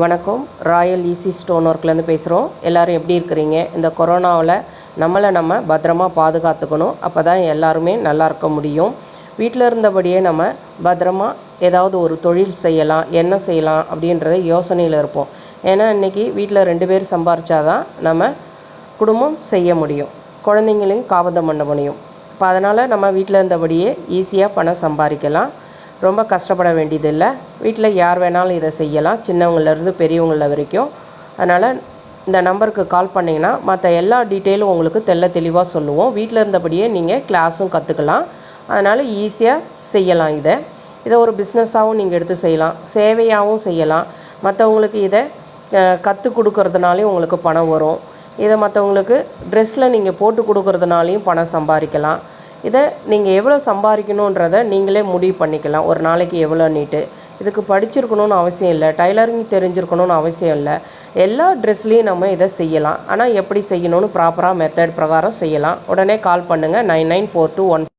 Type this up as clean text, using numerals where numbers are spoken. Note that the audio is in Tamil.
வணக்கம். ராயல் ஈஸி ஸ்டோன் ஒர்க்லேருந்து பேசுகிறோம். எல்லோரும் எப்படி இருக்கிறீங்க? இந்த கொரோனாவில் நம்ம பத்திரமா பாதுகாத்துக்கணும். அப்போ தான் எல்லாருமே நல்லா இருக்க முடியும். வீட்டில் இருந்தபடியே நம்ம பத்திரமா ஏதாவது ஒரு தொழில் செய்யலாம், என்ன செய்யலாம் அப்படின்றத யோசனையில் இருப்போம். ஏன்னா இன்றைக்கி வீட்டில் 2 பேர் சம்பாரிச்சாதான் நம்ம குடும்பம் செய்ய முடியும், குழந்தைங்களையும் காபந்தம் பண்ண முடியும். இப்போ அதனால் நம்ம வீட்டில் இருந்தபடியே ஈஸியாக பணம் சம்பாதிக்கலாம். ரொம்ப கஷ்டப்பட வேண்டியதில்லை. வீட்டில் யார் வேணாலும் இதை செய்யலாம், சின்னவங்கலேருந்து பெரியவங்கள வரைக்கும். அதனால் இந்த நம்பருக்கு கால் பண்ணிங்கன்னா மற்ற எல்லா டீட்டெயிலும் உங்களுக்கு தெளிவாக சொல்லுவோம். வீட்டில் இருந்தபடியே நீங்கள் கிளாஸும் கற்றுக்கலாம். அதனால் ஈஸியாக செய்யலாம். இதை ஒரு பிஸ்னஸாகவும் நீங்கள் எடுத்து செய்யலாம், சேவையாகவும் செய்யலாம். மற்றவங்களுக்கு இதை கற்றுக் கொடுக்கறதுனாலையும் உங்களுக்கு பணம் வரும். இதை மற்றவங்களுக்கு ட்ரெஸ்ஸில் நீங்கள் போட்டு கொடுக்கறதுனாலையும் பணம் சம்பாதிக்கலாம். இதை நீங்கள் எவ்வளோ சம்பாதிக்கணுன்றதை நீங்களே முடிவு பண்ணிக்கலாம். ஒரு நாளைக்கு எவ்வளோ நீட்டு. இதுக்கு படிச்சிருக்கணும்னு அவசியம் இல்லை, டைலரிங் தெரிஞ்சிருக்கணும்னு அவசியம் இல்லை. எல்லா ட்ரெஸ்லேயும் நம்ம இதை செய்யலாம். ஆனால் எப்படி செய்யணும்னு ப்ராப்பராக மெத்தட் பிரகாரம் செய்யலாம். உடனே கால் பண்ணுங்கள் 994215